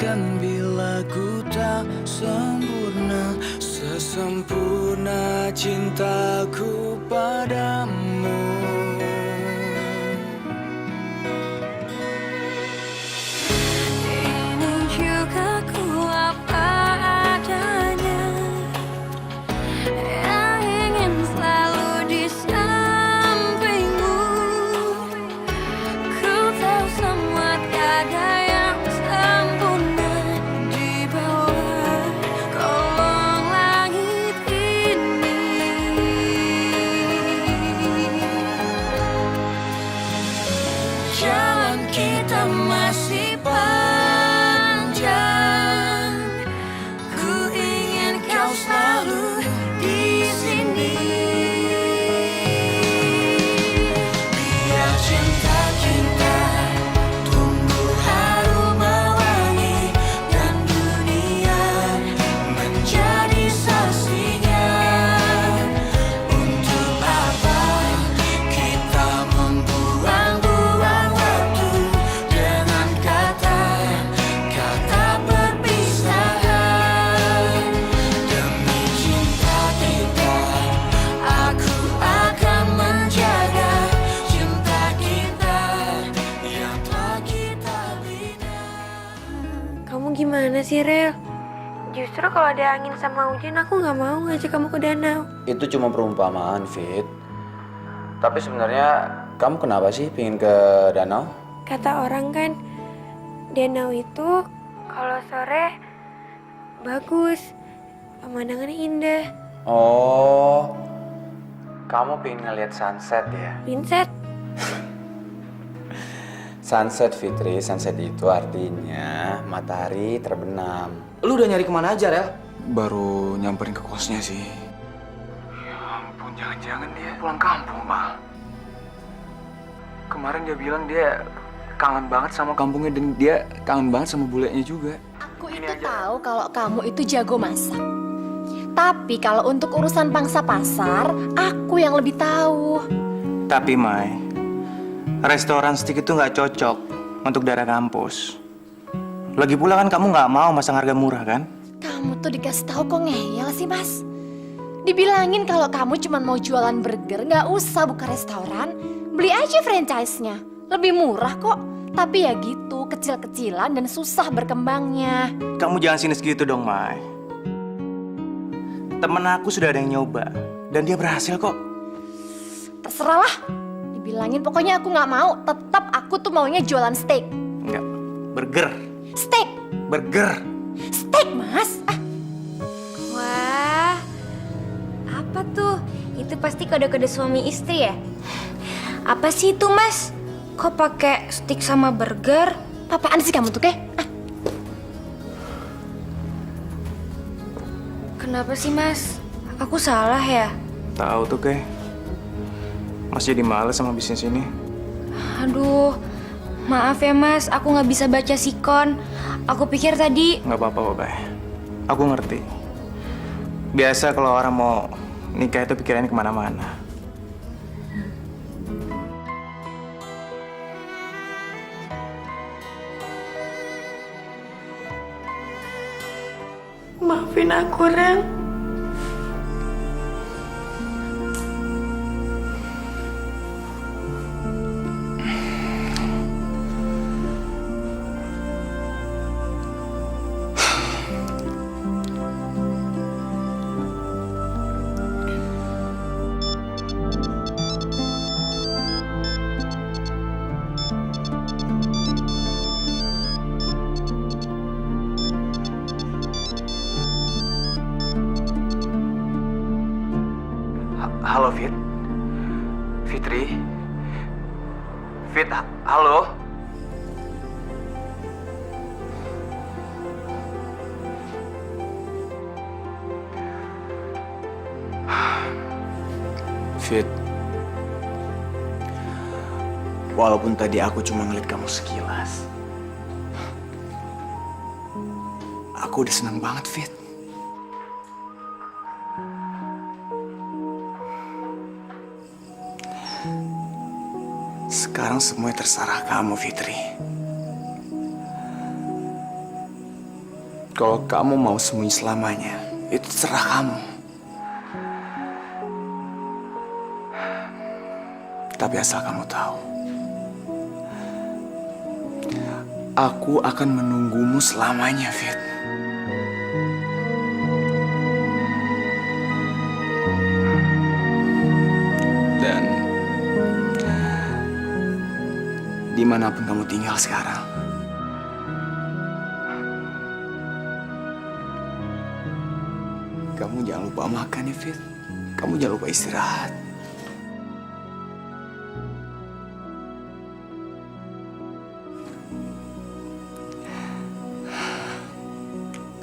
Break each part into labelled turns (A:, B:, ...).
A: Bahkan bila ku tak sempurna, sesempurna cintaku padamu.
B: Ini juga ku apa adanya, yang ingin selalu di sampingmu. Ku tahu semua tiada yang sempurna di bawah kolong langit ini. Jalan kita masih panjang. Ku ingin kau selalu di sini. Biar cinta kita tumbuh harum mewangi, dan dunia menjadi saksinya. Untuk apa kita membuang-buang waktu dengan kata-kata perpisahan. Demi cinta kita, aku akan menjaga cinta kita yang telah kita bina.
C: Kamu gimana sih, Rel? Justru kalau ada angin sama hujan, aku nggak mau ngajak kamu ke danau.
D: Itu cuma perumpamaan, Fit. Tapi sebenarnya kamu kenapa sih pingin ke danau?
C: Kata orang kan, danau itu kalau sore bagus, pemandangannya indah.
D: Oh, kamu pingin ngeliat sunset ya?
C: Vincent,
D: Sunset, Fitri. Sunset itu artinya matahari terbenam.
E: Lu udah nyari kemana aja, Rel?
A: Baru nyamperin ke kosnya sih. Ya ampun, jangan-jangan dia pulang kampung, Pak. Kemarin dia bilang dia kangen banget sama kampungnya dan dia kangen banget sama bulenya juga.
F: Aku itu tahu kalau kamu itu jago masak. Tapi kalau untuk urusan pangsa pasar, aku yang lebih tahu.
E: Tapi, Mai, restoran steak itu nggak cocok untuk daerah kampus. Lagi pula kan kamu nggak mau masang harga murah kan?
F: Kamu tuh dikasih tahu kok ngeyel sih, Mas. Dibilangin kalau kamu cuma mau jualan burger, nggak usah buka restoran. Beli aja franchise-nya. Lebih murah kok. Tapi ya gitu, kecil-kecilan dan susah berkembangnya.
E: Kamu jangan sinis gitu dong, Mai. Temen aku sudah ada yang nyoba dan dia berhasil kok.
F: Terserah lah. Dibilangin pokoknya aku nggak mau. Tetap aku tuh maunya jualan steak.
E: Enggak, burger,
F: Steak.
E: burger.
F: Steak, Mas.
C: wah, apa tuh? Itu pasti kode-kode suami istri ya? Apa sih itu, Mas? Kok pakai stick sama burger?
F: Apaan sih kamu tuh, Keh?
C: Kenapa sih, Mas? Aku salah ya?
E: Tahu tuh, Kay. Mas jadi males sama bisnis ini.
C: Aduh, maaf ya, Mas. Aku nggak bisa baca sikon. Aku pikir tadi...
E: Nggak apa-apa, Bay. Aku ngerti. Biasa kalau orang mau nikah itu pikirannya kemana-mana.
C: Maafin aku, Rel.
E: Halo, Fit. Fitri. Fit, halo.
A: Fit, walaupun tadi aku cuma ngeliat kamu sekilas, aku udah senang banget, Fit. Sekarang semuanya terserah kamu, Fitri. Kalau kamu mau sembunyi selamanya, itu terserah kamu. Tapi asal kamu tahu, aku akan menunggumu selamanya, Fit. Dan dimanapun kamu tinggal sekarang, kamu jangan lupa makan ya, Fit. Kamu jangan lupa istirahat.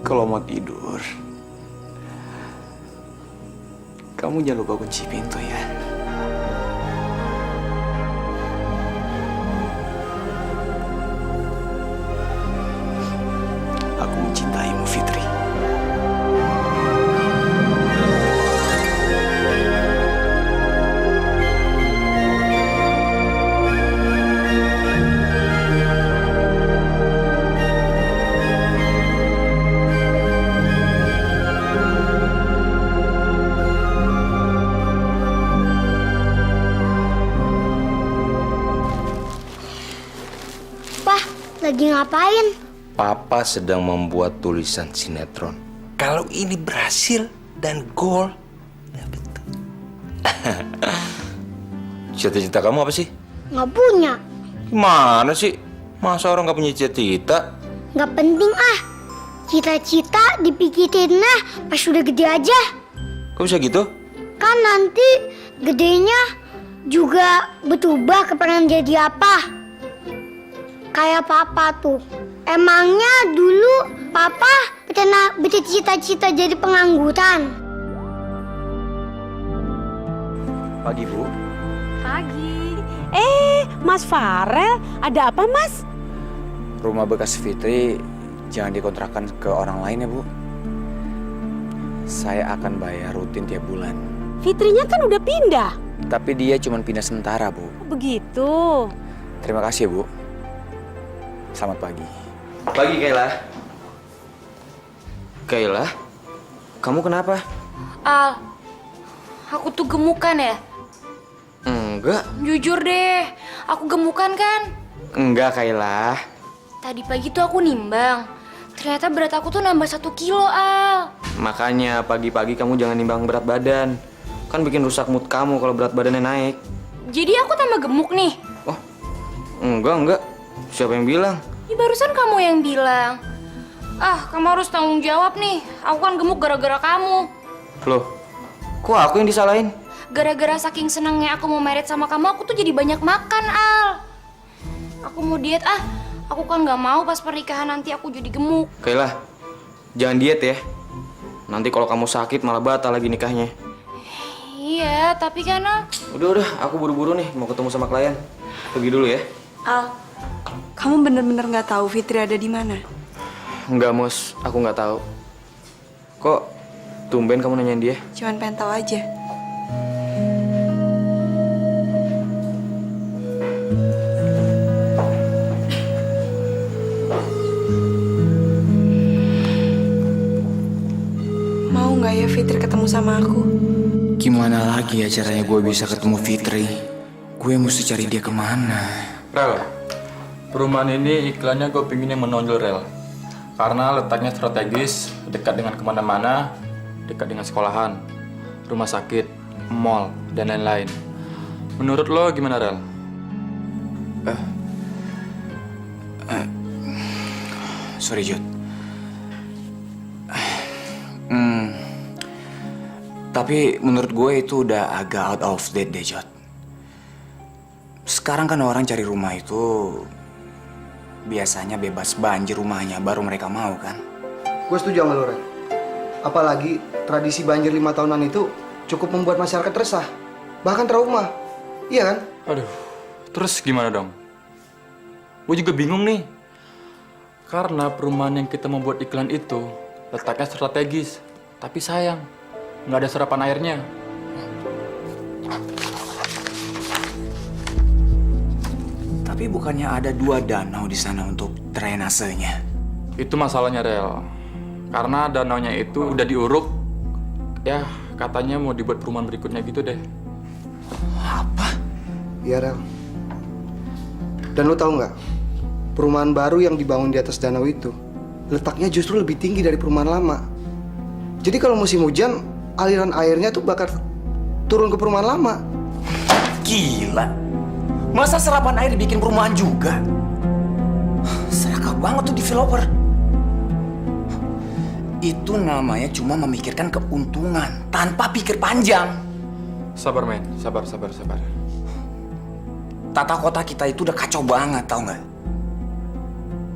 A: Kalau mau tidur, kamu jangan lupa kunci pintu ya. Aku mencintaimu, Fitri.
G: Pah, lagi ngapain?
H: Papa sedang membuat tulisan sinetron. Kalau ini berhasil dan gol, ya betul. Cita-cita kamu apa sih?
G: Nggak punya.
H: Gimana sih? Masa orang nggak punya cita-cita?
G: Nggak penting ah. Cita-cita dipikirin pas udah gede aja.
H: Kok bisa gitu?
G: Kan nanti gedenya juga berubah ke pengen jadi apa. Kayak papa tuh. Emangnya dulu papa pernah bercita-cita jadi pengangguran?
A: Pagi, Bu.
I: Pagi. Mas Farel, ada apa Mas?
A: Rumah bekas Fitri jangan dikontrakan ke orang lain ya, Bu. Saya akan bayar rutin tiap bulan.
I: Fitrinya kan udah pindah.
A: Tapi dia cuma pindah sementara, Bu.
I: Begitu.
A: Terima kasih ya, Bu. Selamat pagi.
D: Pagi, Kayla. Kayla, kamu kenapa?
C: Al, aku tuh gemukan ya?
D: Enggak.
C: Jujur deh, aku gemukan kan?
D: Enggak, Kayla.
C: Tadi pagi tuh aku nimbang. Ternyata berat aku tuh nambah 1 kilo, Al.
D: Makanya pagi-pagi kamu jangan nimbang berat badan. Kan bikin rusak mood kamu kalau berat badannya naik.
C: Jadi aku tambah gemuk nih?
D: Oh, enggak. Siapa yang bilang?
C: Ya barusan kamu yang bilang. Ah, kamu harus tanggung jawab nih. Aku kan gemuk gara-gara kamu.
D: Loh, kok aku yang disalahin?
C: Gara-gara saking senangnya aku mau married sama kamu, aku tuh jadi banyak makan, Al. Aku mau diet, aku kan nggak mau pas pernikahan nanti aku jadi gemuk.
D: Kayla, jangan diet ya. Nanti kalau kamu sakit malah batal lagi nikahnya.
C: Iya, tapi kan, Al.
D: Udah, aku buru-buru nih mau ketemu sama klien. Pergi dulu ya.
I: Al, kamu bener-bener nggak tahu Fitri ada di mana?
D: Enggak, Mus. Aku nggak tahu. Kok tumben kamu nanyain dia?
I: Cuman pengen tahu aja. Mau nggak ya Fitri ketemu sama aku?
A: Gimana lagi ya caranya gue bisa ketemu Fitri? Gue mesti cari dia kemana?
J: Rel, perumahan ini iklannya gue pinginnya menonjol, Rel. Karena letaknya strategis, dekat dengan kemana-mana, dekat dengan sekolahan, rumah sakit, mall, dan lain-lain. Menurut lo gimana, Rel?
A: Sorry, Jod. Tapi menurut gue itu udah agak out of date deh, Jod. Sekarang kan orang cari rumah itu biasanya bebas banjir rumahnya baru mereka mau kan?
K: Gue setuju sama lo, Ren. Apalagi tradisi banjir 5 tahunan itu cukup membuat masyarakat resah, bahkan trauma. Iya kan?
J: Aduh, terus gimana dong? Gue juga bingung nih. Karena perumahan yang kita membuat iklan itu letaknya strategis, tapi sayang, nggak ada serapan airnya.
A: Tapi bukannya ada 2 danau di sana untuk drainasenya?
J: Itu masalahnya, Rel. Karena danaunya itu udah diuruk. Ya, katanya mau dibuat perumahan berikutnya gitu deh.
D: Apa?
K: Iya, Rel. Dan lo tahu nggak? Perumahan baru yang dibangun di atas danau itu letaknya justru lebih tinggi dari perumahan lama. Jadi kalau musim hujan, aliran airnya tuh bakal turun ke perumahan lama.
D: Gila. Masa serapan air dibikin perumahan juga? Serakah banget tuh developer. Itu namanya cuma memikirkan keuntungan tanpa pikir panjang.
J: Sabar, men. Sabar.
D: Tata kota kita itu udah kacau banget, tau nggak?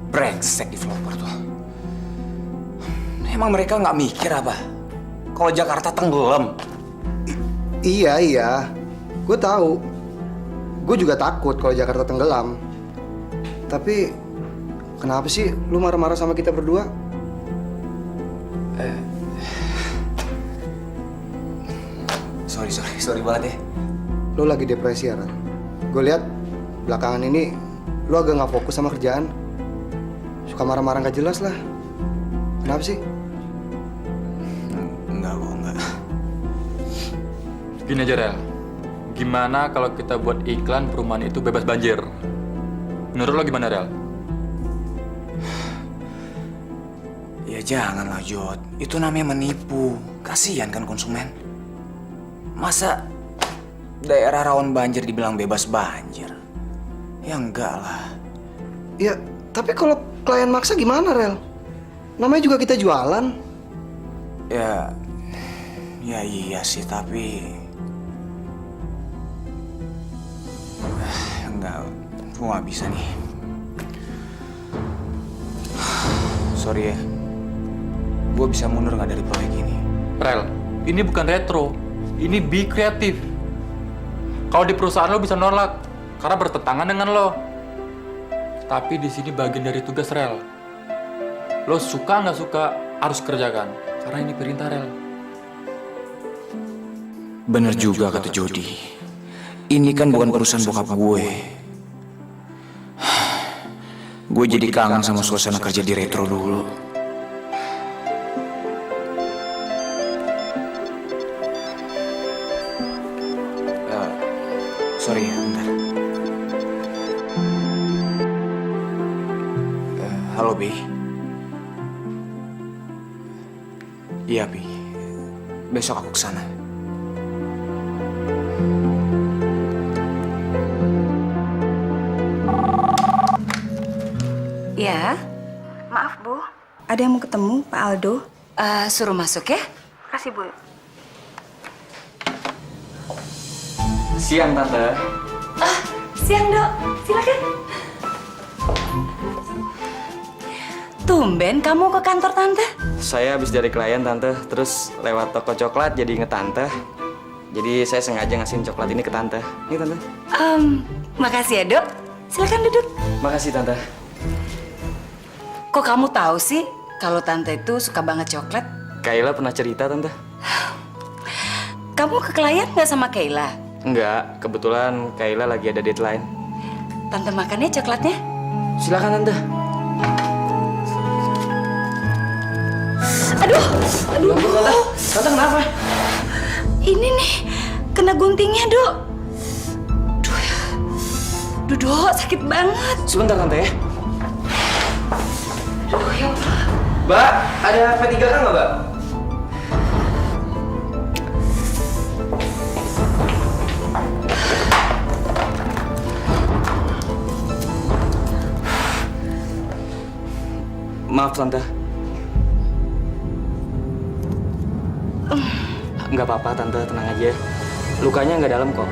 D: Brengsek developer tuh. Emang mereka nggak mikir apa? Kalau Jakarta tenggelam.
K: Iya. Gue tahu. Gue juga takut kalau Jakarta tenggelam. Tapi kenapa sih lu marah-marah sama kita berdua?
D: Sorry banget ya.
K: Lu lagi depresi ya, Ran? Gue lihat belakangan ini lu agak nggak fokus sama kerjaan. Suka marah-marah nggak jelas lah. Kenapa sih?
D: Enggak.
J: Gini aja, Rel. Gimana kalau kita buat iklan perumahan itu bebas banjir? Menurut lo gimana, Rel?
D: Ya janganlah, Jod. Itu namanya menipu. Kasihan kan konsumen. Masa daerah rawan banjir dibilang bebas banjir? Ya enggak lah.
K: Ya, tapi kalau klien maksa gimana, Rel? Namanya juga kita jualan.
D: Ya iya sih, tapi enggak, gue nggak bisa nih. Sorry ya, gue bisa mundur nggak dari proyek ini?
J: Rel, ini bukan retro. Ini be kreatif. Kalau di perusahaan lo bisa nolak karena bertentangan dengan lo. Tapi di sini bagian dari tugas, Rel. Lo suka nggak suka harus kerjakan karena ini perintah, Rel.
D: Bener juga kata Jody. Ini kan bukan perusahaan bokap gue. Gue jadi kangen sama suasana kerja di retro dulu. Sorry ya, bentar. Halo, Bi. Iya, Bi. Besok aku kesana.
I: Ya. Maaf, Bu. Ada yang mau ketemu, Pak Aldo.
C: Suruh masuk ya.
I: Kasih, Bu.
D: Siang, Tante.
I: Siang, Dok. Silakan.
C: Tumben kamu ke kantor Tante?
L: Saya habis dari klien, Tante. Terus lewat toko coklat jadi inget Tante. Jadi saya sengaja ngasihin coklat ini ke Tante. Ini, Tante.
C: Makasih ya, Dok. Silakan duduk.
L: Makasih, Tante.
C: Kok kamu tahu sih kalau Tante itu suka banget coklat?
L: Kayla pernah cerita, Tante.
C: Kamu ke klien nggak sama Kayla?
L: Enggak, kebetulan Kayla lagi ada deadline.
C: Tante makannya coklatnya?
L: Silakan, Tante.
C: Aduh.
L: Tante kenapa?
C: Ini nih, kena guntingnya, Dok. Duh, Dok, sakit banget.
L: Sebentar, Tante ya.
C: Aduh, ya Allah.
L: Mbak, ada P3K nggak, Mbak? Maaf, Tante. Nggak apa-apa, Tante. Tenang aja. Lukanya nggak dalam kok.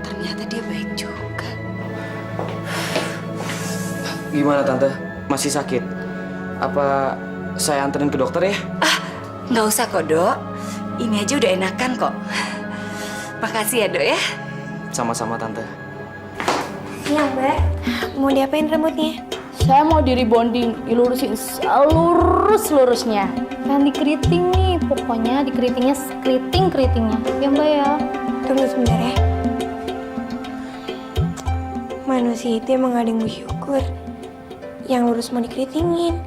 C: Ternyata dia baik juga.
L: Gimana, Tante? Masih sakit? Apa saya anterin ke dokter ya?
C: Nggak usah kok, Dok. Ini aja udah enakan kok. Makasih ya, Dok ya.
L: Sama-sama, Tante.
F: Iya, Mbak. Mau diapain rambutnya?
M: Saya mau di rebonding, dilurusin lurus-lurusnya. Kan dikeriting nih, pokoknya dikeritingnya sekeriting-keritingnya. Ya, Mbak ya.
N: Tunggu sebentar ya. Manusia itu emang gak ada yang bersyukur. Yang lurus mau dikeritingin,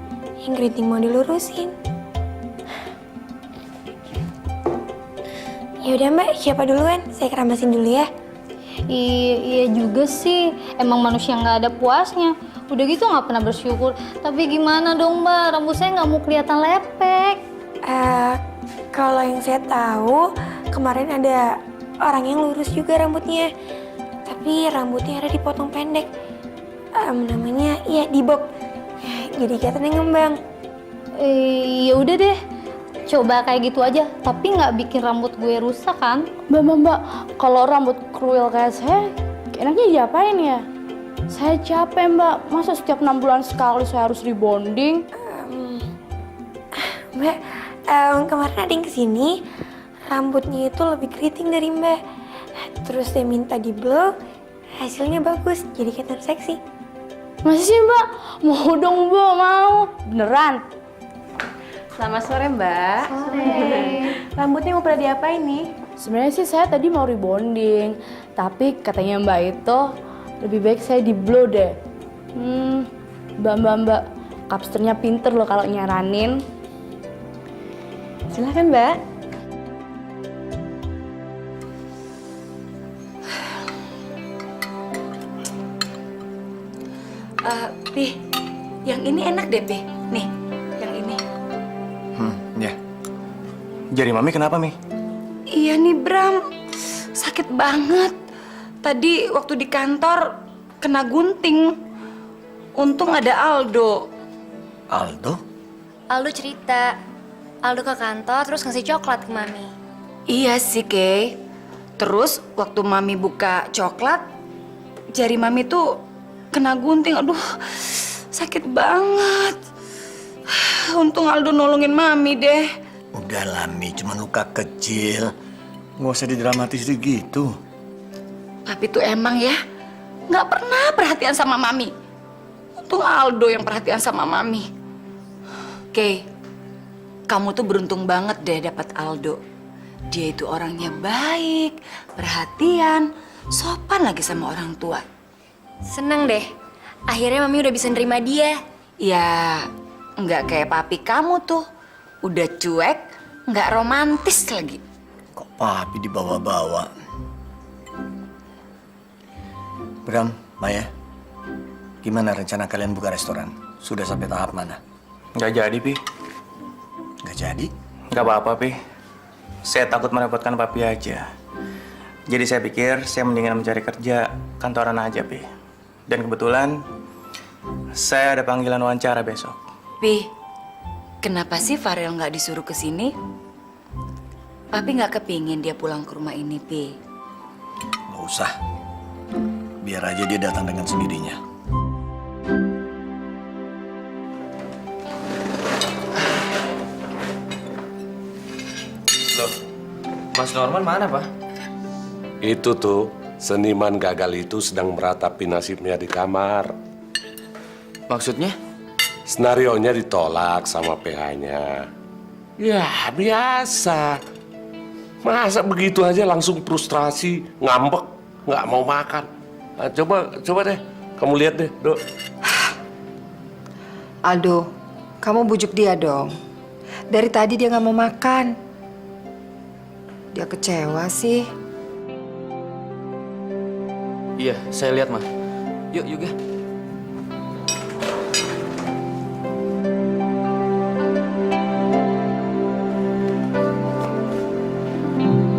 N: yang keriting mau dilurusin. Ya udah Mbak, siapa duluan? Saya keramasin dulu ya.
O: Iya juga sih, emang manusia nggak ada puasnya. Udah gitu nggak pernah bersyukur. Tapi gimana dong Mbak, rambut saya nggak mau kelihatan lepek.
N: Kalau yang saya tahu, kemarin ada orang yang lurus juga rambutnya. Tapi rambutnya ada dipotong pendek. Namanya ya dibob. Jadi kelihatannya ngembang.
O: Ya udah deh, coba kayak gitu aja. Tapi nggak bikin rambut gue rusak kan?
M: Mbak, kalau rambut kruil kayak saya, enaknya diapain ya? Saya capek Mbak, masa setiap 6 bulan sekali saya harus rebonding?
N: Mbak, kemarin ada yang kesini, rambutnya itu lebih keriting dari Mbak. Terus dia minta di blow, hasilnya bagus, jadi kelihatan seksi.
M: Masa sih Mbak? Mau dong Mbak, mau. Beneran?
F: Selamat sore Mbak.
M: Sore.
F: Rambutnya mau pada diapain nih?
M: Sebenarnya sih saya tadi mau rebonding, tapi katanya Mbak itu lebih baik saya di blow deh. Mbak, kapsternya pinter loh kalau nyaranin.
F: Silakan Mbak.
P: Pi, yang ini enak deh, Pi. Nih, yang ini.
E: Ya. Jari Mami kenapa, Mi?
P: Iya nih, Bram. Sakit banget. Tadi waktu di kantor kena gunting. Untung ada Aldo.
H: Aldo?
C: Aldo cerita, Aldo ke kantor terus ngasih coklat ke Mami.
P: Iya sih, Kay. Terus waktu Mami buka coklat, jari Mami tuh kena gunting. Aduh, sakit banget. Untung Aldo nolongin Mami deh.
H: Udah lah, Mi, cuma luka kecil. Nggak usah didramatis gitu.
P: Papi tuh emang ya nggak pernah perhatian sama Mami. Untung Aldo yang perhatian sama Mami. Kay, kamu tuh beruntung banget deh dapat Aldo. Dia itu orangnya baik, perhatian, sopan lagi sama orang tua.
C: Seneng deh, akhirnya Mami udah bisa nerima dia.
P: Ya, nggak kayak papi kamu tuh. Udah cuek, nggak romantis lagi.
H: Kok Papi dibawa-bawa? Bram, Maya, gimana rencana kalian buka restoran? Sudah sampai tahap mana?
E: Nggak jadi, Pi.
H: Nggak jadi?
E: Nggak apa-apa, Pi. Saya takut merepotkan Papi aja. Jadi saya pikir saya mendingan mencari kerja kantoran aja, Pi. Dan kebetulan saya ada panggilan wawancara besok.
P: Pi, kenapa sih Farel nggak disuruh ke sini? Papi nggak kepingin dia pulang ke rumah ini, Pi.
H: Nggak usah. Biar aja dia datang dengan sendirinya.
L: Loh, Mas Norman mana, Pak?
Q: Itu tuh, seniman gagal itu sedang meratapi nasibnya di kamar.
L: Maksudnya?
Q: Senarionya ditolak sama PH-nya. Ya, biasa. Masa begitu aja langsung frustrasi, ngambek, nggak mau makan. Nah, coba deh, kamu lihat deh, Dok.
P: Aldo, kamu bujuk dia dong. Dari tadi dia nggak mau makan. Dia kecewa sih.
L: Iya, saya lihat, Mah. Yuk ya.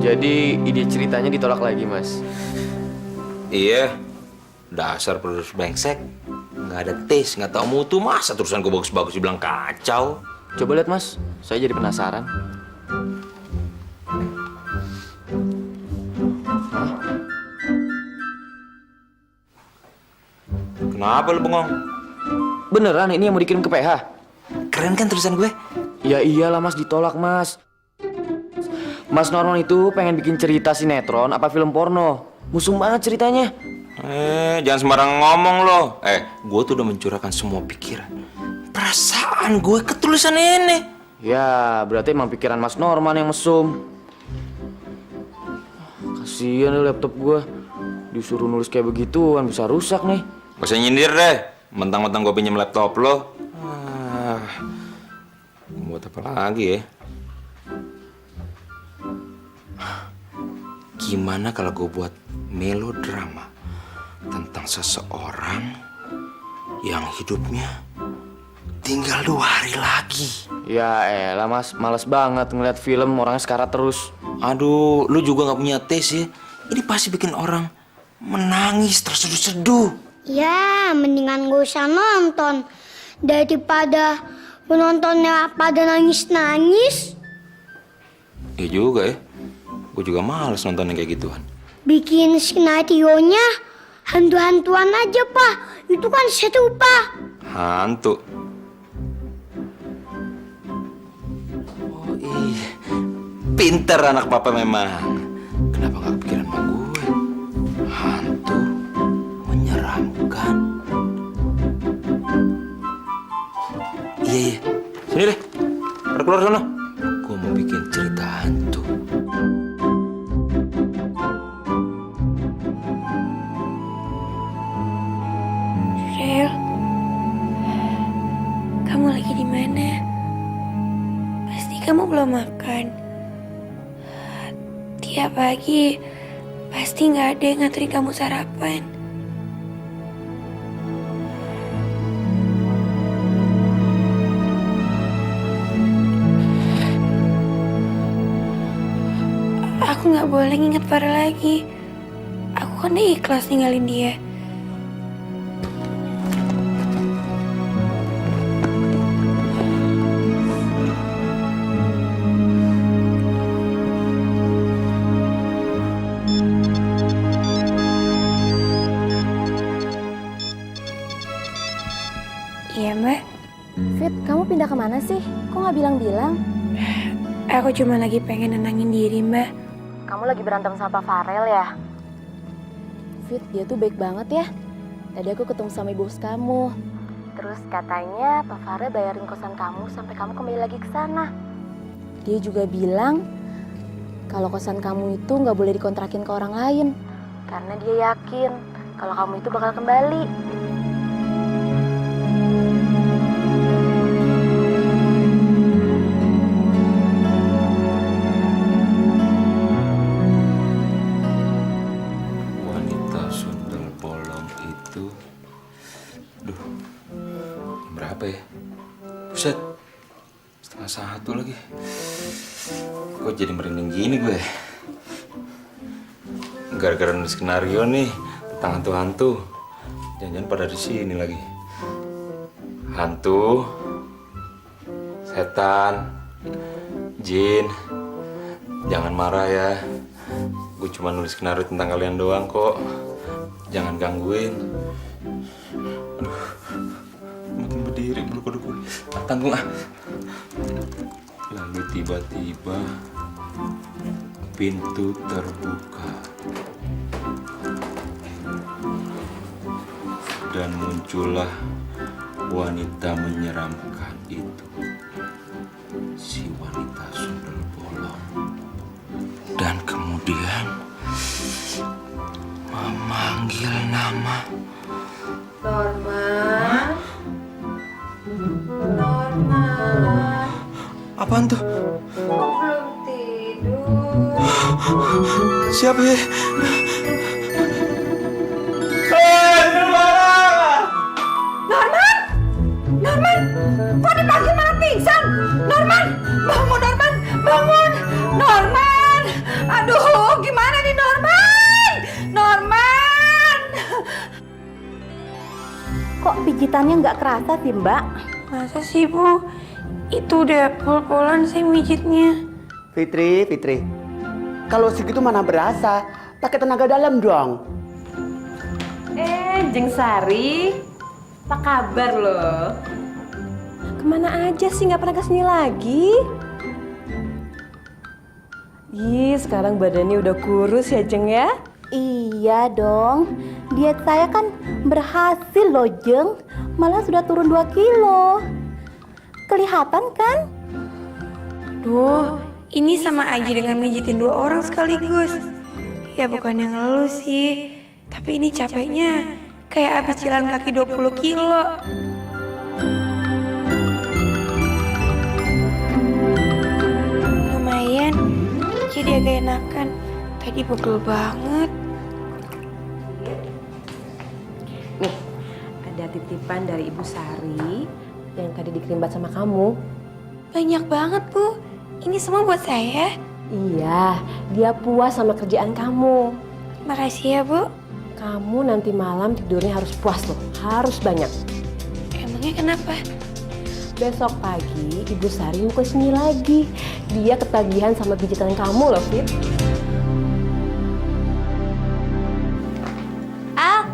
L: Jadi ide ceritanya ditolak lagi, Mas.
H: Iya, dasar penerus brengsek. Nggak ada tes, nggak tahu mutu. Masa terusan gue bagus-bagus dibilang kacau?
L: Coba lihat, Mas. Saya jadi penasaran.
H: Kenapa lu bengong?
L: Beneran ini yang mau dikirim ke PH?
D: Keren kan tulisan gue?
L: Ya iyalah, Mas, ditolak, Mas. Mas Norman itu pengen bikin cerita sinetron apa film porno. Musuh banget ceritanya.
H: Jangan sembarang ngomong loh. Gue tuh udah mencurahkan semua pikiran, perasaan gue ke tulisan ini.
L: Ya, berarti emang pikiran Mas Norman yang mesum. Kasian deh laptop gua. Disuruh nulis kayak begituan bisa rusak nih.
H: Gak usah nyindir deh. Mentang-mentang gue pinjam laptop lo. Buat apa lagi ya? Gimana kalau gue buat melodrama tentang seseorang yang hidupnya tinggal 2 hari lagi?
L: Ya elah mas, males banget ngeliat film orangnya sekarat terus.
H: Aduh, lu juga gak punya tes ya? Ini pasti bikin orang menangis terseduh-seduh.
G: Ya, mendingan gak usah nonton daripada penontonnya pada nangis-nangis.
H: Iya juga ya. Gue juga males nonton yang kayak gituan.
G: Bikin skenario-nya hantu-hantuan aja, Pak. Itu kan seru, Pak.
H: Hantu. Oh iya. Pinter anak papa memang. Kenapa gak kepikiran sama gue? Hantu menyeramkan. Iya. Sini deh. Keluar sana. Gue mau bikin cerita hantu.
N: Rel, kamu lagi di mana? Pasti kamu belum makan. Tiap pagi pasti nggak ada yang nganterin kamu sarapan. Aku nggak boleh nginget Farah lagi. Aku kan udah ikhlas ninggalin dia. Iya, Mbak.
F: Fit, kamu pindah kemana sih? Kok nggak bilang-bilang?
N: Aku cuma lagi pengen nenangin diri, Mbak.
F: Kamu lagi berantem sama Pak Farel ya? Fit, dia tuh baik banget ya. Tadi aku ketemu sama ibu bos kamu. Terus katanya Pak Farel bayarin kosan kamu sampai kamu kembali lagi ke sana. Dia juga bilang kalau kosan kamu itu nggak boleh dikontrakin ke orang lain. Karena dia yakin kalau kamu itu bakal kembali.
H: Wanita sundel bolong itu, berapa ya? Buset, 1:30 lagi. Kok jadi merinding gini gue? Gara-gara nulis skenario nih tentang hantu-hantu. Jangan-jangan pada di sini lagi. Hantu, setan, jin. Jangan marah ya. Gue cuma nulis skenario tentang kalian doang kok. Jangan gangguin. Aduh, makin berdiri bulu kuduk gue. Tanggung ah. Lalu tiba-tiba pintu terbuka dan muncullah wanita menyeramkan itu, si wanita sundel bolong. Dan kemudian memanggil nama
N: Norman. Norman.
D: Apaan tuh?
N: Kok belum tidur?
D: Siapa ya?
N: Norman! Norman! Kok dipanggil malah pingsan? Norman! Bangun, Norman! Bangun! Norman! Aduh, gimana nih Norman? Norman!
F: Kok pijitannya nggak kerasa sih, Mbak?
N: Masa sih, Bu? Itu udah pol-polan saya mijitnya.
R: Fitri, kalau segitu mana berasa? Pakai tenaga dalam dong.
S: Jeng Sari, apa kabar loh? Kemana aja sih, nggak pernah kesini lagi? Ih, sekarang badannya udah kurus ya, Jeng ya?
F: Iya dong, diet saya kan berhasil loh, Jeng. Malah sudah turun 2 kilo. Kelihatan kan?
N: Duh, ini sama aja dengan mijitin 2 orang sekaligus. Ya bukan yang ngeluh sih, tapi ini capeknya kayak habis jalan kaki 20 kilo. Lumayan, jadi agak enakan. Tadi pegel banget.
S: Nih, ada titipan dari Ibu Sari yang tadi dikirim sama kamu.
N: Banyak banget, Bu. Ini semua buat saya.
S: Iya, dia puas sama kerjaan kamu.
N: Makasih ya, Bu.
S: Kamu nanti malam tidurnya harus puas loh, harus banyak.
N: Emangnya kenapa?
S: Besok pagi Ibu Sari mau ke sini lagi. Dia ketagihan sama pijitan kamu loh, Fit.
C: Al,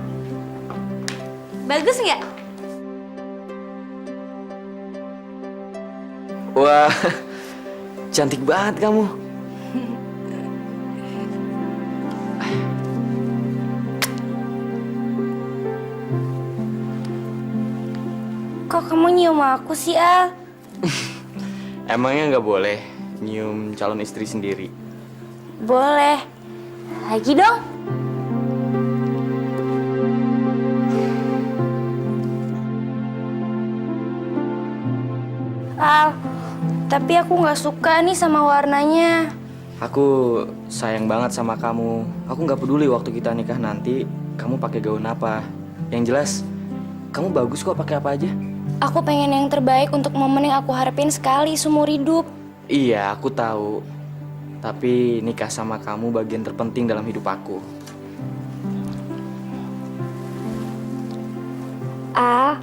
C: bagus nggak?
L: Wah, cantik banget kamu.
C: Kok kamu nyium aku sih, Al?
L: Emangnya nggak boleh nyium calon istri sendiri?
C: Boleh. Lagi dong. Al, tapi aku nggak suka nih sama warnanya.
L: Aku sayang banget sama kamu. Aku nggak peduli waktu kita nikah nanti kamu pakai gaun apa. Yang jelas, kamu bagus kok pakai apa aja.
C: Aku pengen yang terbaik untuk momen yang aku harapin sekali seumur hidup.
L: Iya, aku tahu. Tapi nikah sama kamu bagian terpenting dalam hidup aku.
C: Ah,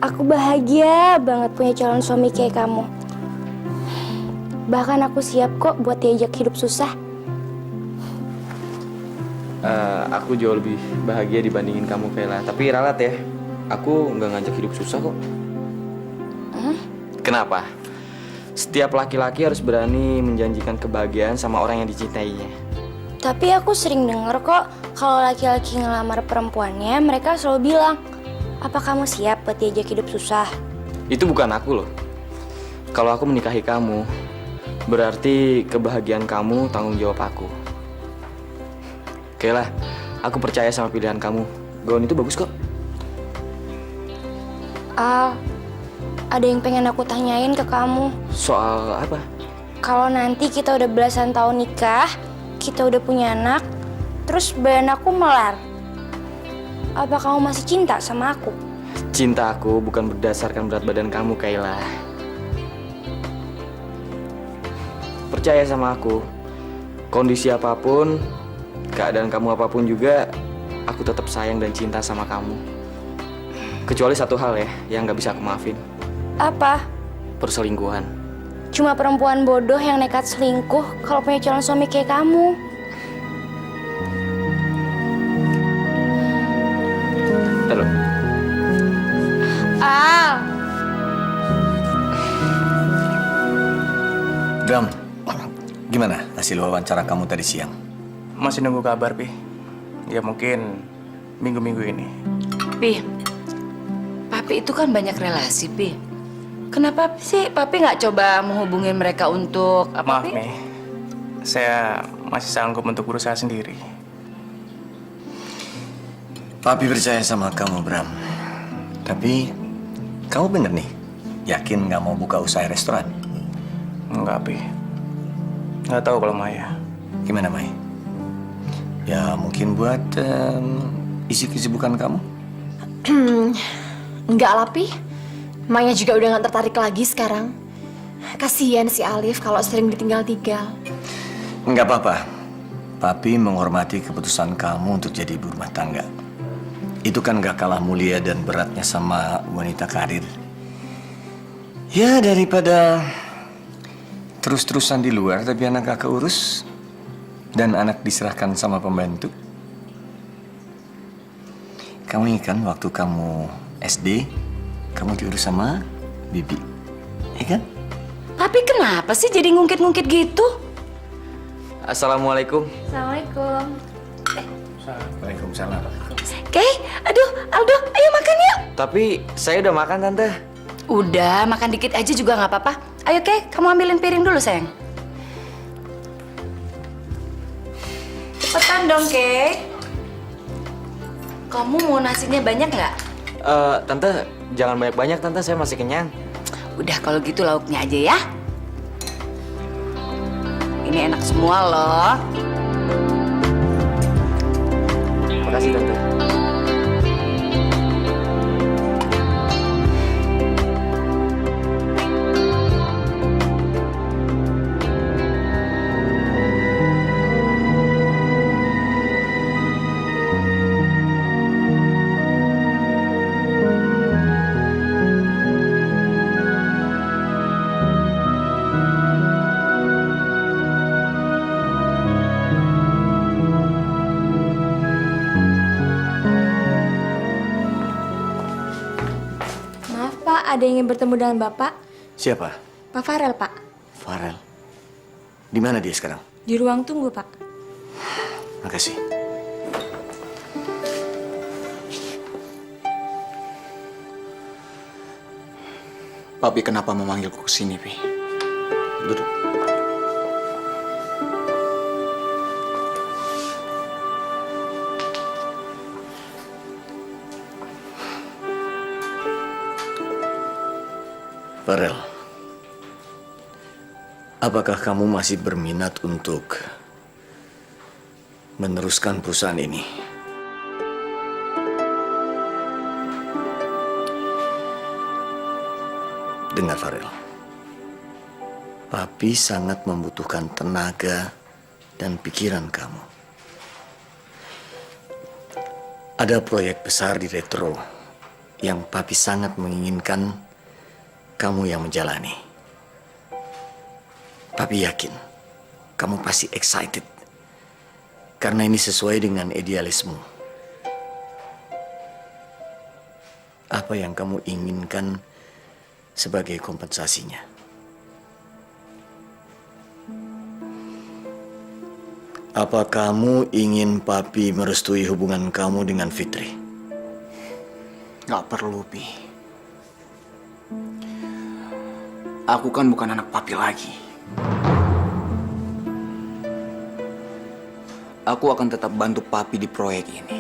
C: aku bahagia banget punya calon suami kayak kamu. Bahkan aku siap kok buat diajak hidup susah.
L: Aku jauh lebih bahagia dibandingin kamu, Kayla. Tapi ralat ya, aku nggak ngajak hidup susah kok. Kenapa? Setiap laki-laki harus berani menjanjikan kebahagiaan sama orang yang dicintainya.
C: Tapi aku sering denger kok kalau laki-laki ngelamar perempuannya, mereka selalu bilang, apa kamu siap buat diajak hidup susah?
L: Itu bukan aku loh. Kalau aku menikahi kamu, berarti kebahagiaan kamu tanggung jawab aku. Oke lah, aku percaya sama pilihan kamu. Gaun itu bagus kok.
C: Al, ada yang pengen aku tanyain ke kamu.
L: Soal apa?
C: Kalau nanti kita udah belasan tahun nikah, kita udah punya anak, terus badan aku melar, apa kamu masih cinta sama aku?
L: Cinta aku bukan berdasarkan berat badan kamu, Kayla. Percaya sama aku. Kondisi apapun, keadaan kamu apapun juga, aku tetap sayang dan cinta sama kamu. Kecuali satu hal ya, yang gak bisa aku maafin.
C: Apa?
L: Perselingkuhan.
C: Cuma perempuan bodoh yang nekat selingkuh kalau punya calon suami kayak kamu.
L: Halo.
C: Al.
D: Bram, gimana hasil wawancara kamu tadi siang?
E: Masih nunggu kabar, Pi. Ya mungkin minggu-minggu ini.
P: Pi, Papi itu kan banyak relasi, Pi. Kenapa sih Papi nggak coba menghubungin mereka untuk apa,
E: Maaf,
P: Pi?
E: Mi. Saya masih sanggup untuk berusaha sendiri.
D: Papi percaya sama kamu, Bram. Tapi, kamu bener nih? Yakin nggak mau buka usaha restoran?
E: Enggak, Pi. Nggak tahu kalau Maya.
D: Gimana, Mai? Ya, mungkin buat isi kesibukan kamu?
F: Enggak lah, Pi. Maya juga udah gak tertarik lagi sekarang. Kasian si Alif kalau sering ditinggal-tinggal.
D: Nggak apa-apa. Papi menghormati keputusan kamu untuk jadi ibu rumah tangga. Itu kan gak kalah mulia dan beratnya sama wanita karir. Ya, daripada terus-terusan di luar tapi anak gak keurus dan anak diserahkan sama pembantu. Kamu ingat kan waktu kamu SD, kamu diurus sama Bibi, ya kan?
P: Papi kenapa sih jadi ngungkit-ngungkit gitu?
L: Assalamualaikum.
C: Assalamualaikum.
D: Waalaikumsalam.
P: Oke, aduh, Aldo, ayo makan yuk.
L: Tapi saya udah makan, Tante.
P: Udah, makan dikit aja juga nggak apa-apa. Ayo, Kay, kamu ambilin piring dulu, sayang. Cepetan dong, Kay. Kamu mau nasinya banyak nggak?
L: Tante, jangan banyak-banyak tante, saya masih kenyang.
P: Udah kalau gitu lauknya aja ya. Ini enak semua loh.
L: Makasih tante.
N: Maaf Pak, ada yang ingin bertemu dengan Bapak?
K: Siapa?
N: Pak Farel, Pak.
K: Farel. Di mana dia sekarang?
N: Di ruang tunggu, Pak.
K: Makasih.
D: Papi kenapa memanggilku ke sini, Pi?
K: Duduk. Farel, apakah kamu masih berminat untuk meneruskan perusahaan ini? Dengar Farel, Papi sangat membutuhkan tenaga dan pikiran kamu. Ada proyek besar di Retro yang Papi sangat menginginkan kamu yang menjalani. Papi yakin kamu pasti excited karena ini sesuai dengan idealisme. Apa yang kamu inginkan sebagai kompensasinya? Apa kamu ingin Papi merestui hubungan kamu dengan Fitri?
D: Gak perlu, Pi. Aku kan bukan anak Papi lagi. Aku akan tetap bantu Papi di proyek ini.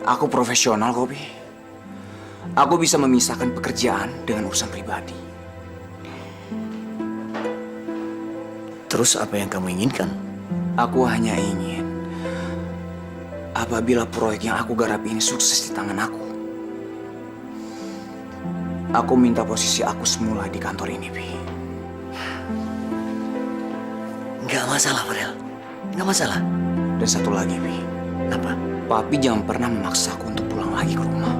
D: Aku profesional kok, Pi. Aku bisa memisahkan pekerjaan dengan urusan pribadi.
K: Terus apa yang kamu inginkan?
D: Aku hanya ingin apabila proyek yang aku garap ini sukses di tangan aku minta posisi aku semula di kantor ini, Pi.
K: Nggak masalah, Farel. Nggak masalah.
D: Dan satu lagi, Pi.
K: Apa?
D: Papi jangan pernah memaksaku untuk pulang lagi ke rumah.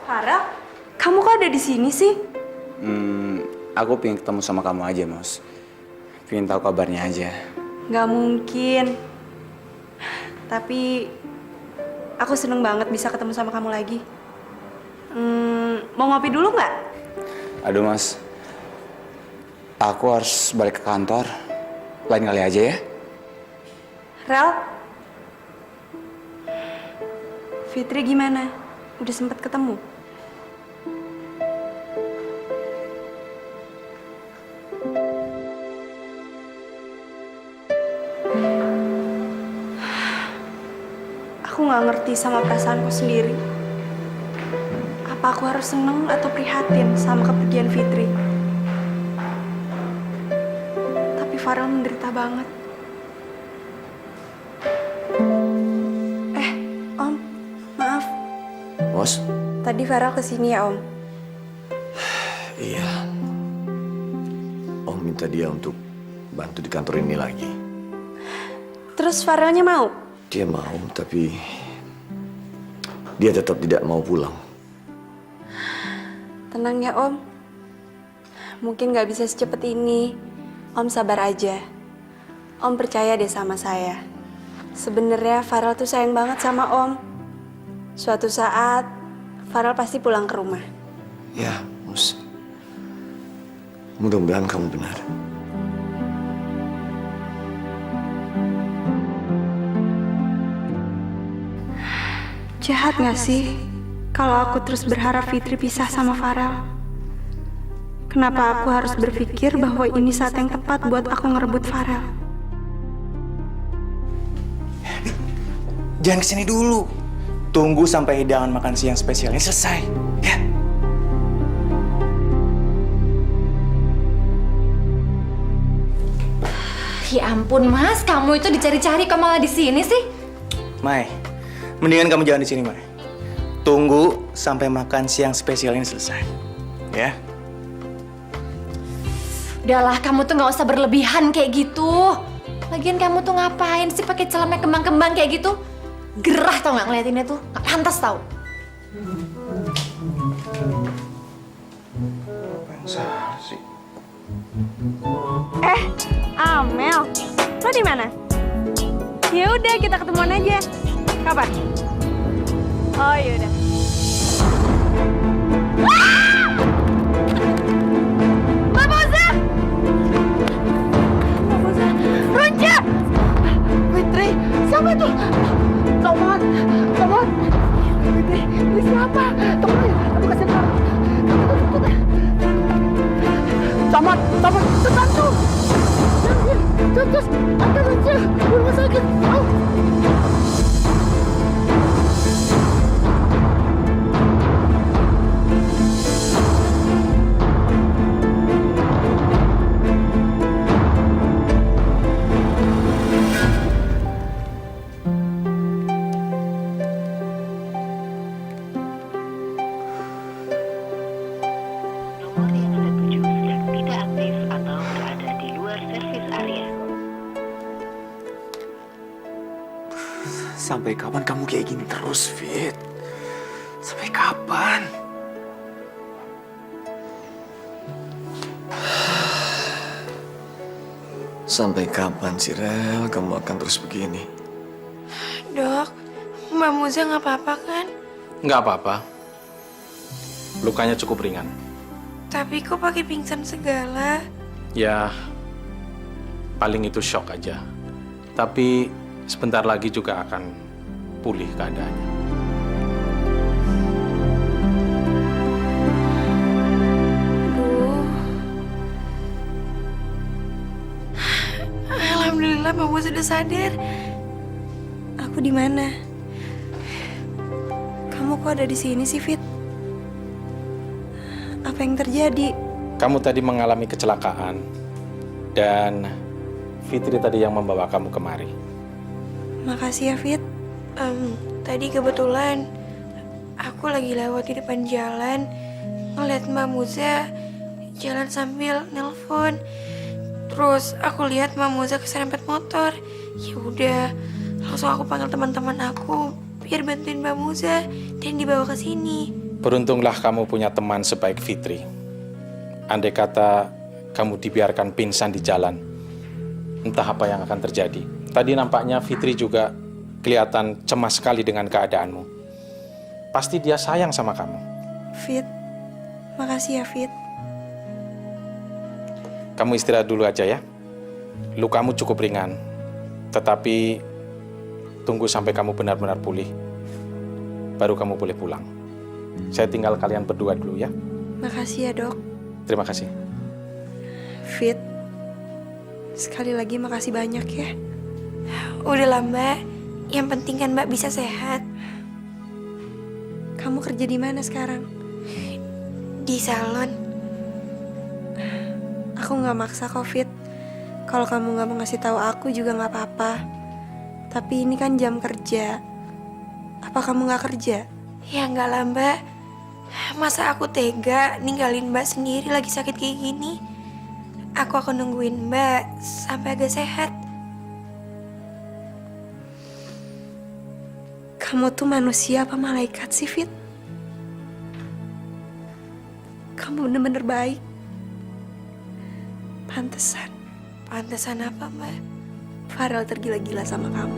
I: Farel, kamu kok ada di sini sih?
D: Aku pengen ketemu sama kamu aja, Mas. Pengen tahu kabarnya aja.
I: Gak mungkin. Tapi aku seneng banget bisa ketemu sama kamu lagi. Mau ngopi dulu nggak?
D: Aduh, Mas. Aku harus balik ke kantor. Lain kali aja ya.
I: Rel, Fitri gimana? Udah sempet ketemu? Aku nggak ngerti sama perasaanku sendiri. Apa aku harus seneng atau prihatin sama kepergian Fitri? Tapi Farel menderita banget. Om, maaf.
K: Bos?
I: Tadi Farel kesini ya, Om?
K: Iya. Om minta dia untuk bantu di kantor ini lagi.
I: Terus Farelnya mau?
K: Dia mau, tapi dia tetap tidak mau pulang.
I: Tenang ya, Om. Mungkin nggak bisa secepat ini. Om sabar aja. Om percaya deh sama saya. Sebenarnya Farel tuh sayang banget sama Om. Suatu saat, Farel pasti pulang ke rumah.
K: Ya, Mus. Mudah-mudahan kamu benar.
I: Jahat nggak sih kalau aku terus berharap Fitri pisah sama Farel? Kenapa aku harus berpikir bahwa ini saat yang tepat buat aku ngerebut Farel?
E: Jangan kesini dulu. Tunggu sampai hidangan makan siang spesialnya selesai. Ya.
F: Ya ampun Mas, kamu itu dicari-cari kok malah di sini sih?
E: Mai, mendingan kamu jangan di sini, Mai. Tunggu sampai makan siang spesial ini selesai. Ya.
F: Udahlah, kamu tuh nggak usah berlebihan kayak gitu. Lagian kamu tuh ngapain sih pakai celana kembang-kembang kayak gitu? Gerah tau nggak ngeliatinnya tuh? Nggak pantas tau.
E: Apa yang salah sih?
I: Amel, lo di mana? Ya udah, kita ketemuan aja. Kapan? Oh yaudah. Mbak Moza! Mbak Moza, Runca!
R: Fitri, siapa itu? Tomat. Fitri, ini siapa? Tomat, aku kasih tahu. Tomat, sebantu. Terus, ada Runca, rumah sakit.
D: Sampai kapan kamu kayak gini terus, Fit? Sampai kapan?
K: Sampai kapan sih, Rel, kamu akan terus begini?
N: Dok, Mbak Moza nggak apa-apa kan?
J: Nggak apa-apa. Lukanya cukup ringan.
N: Tapi kok pakai pingsan segala?
J: Ya, paling itu shock aja. Tapi sebentar lagi juga akan pulih keadaannya.
N: Alhamdulillah Mbak Moza sudah sadar.
I: Aku di mana? Kamu kok ada di sini sih, Fit? Apa yang terjadi?
J: Kamu tadi mengalami kecelakaan dan Fitri tadi yang membawa kamu kemari.
I: Makasih ya, Fit.
N: Tadi kebetulan aku lagi lewat di depan jalan, ngeliat Mbak Moza jalan sambil nelpon. Terus aku lihat Mbak Moza keserempet motor. Ya udah, langsung aku panggil teman-teman aku biar bantuin Mbak Moza dan dibawa ke sini.
J: Beruntunglah kamu punya teman sebaik Fitri. Andai kata kamu dibiarkan pingsan di jalan, entah apa yang akan terjadi. Tadi nampaknya Fitri juga kelihatan cemas sekali dengan keadaanmu. Pasti dia sayang sama kamu.
I: Fit, makasih ya, Fit.
J: Kamu istirahat dulu aja ya. Lukamu cukup ringan. Tetapi tunggu sampai kamu benar-benar pulih. Baru kamu boleh pulang. Saya tinggal kalian berdua dulu ya.
I: Makasih ya, Dok.
J: Terima kasih.
I: Fit, sekali lagi makasih banyak ya.
N: Udahlah Mbak, yang penting kan Mbak bisa sehat.
I: Kamu kerja di mana sekarang?
N: Di salon.
I: Aku nggak maksa kok, Fit. Kalau kamu nggak mau ngasih tahu aku juga nggak apa-apa. Tapi ini kan jam kerja. Apa kamu nggak kerja?
N: Ya enggak lah Mbak. Masa aku tega ninggalin Mbak sendiri lagi sakit kayak gini? Aku akan nungguin Mbak sampai agak sehat.
I: Kamu tuh manusia apa malaikat sih, Fit? Kamu bener-bener baik. Pantesan.
N: Pantesan apa Mbak?
I: Farel tergila-gila sama kamu.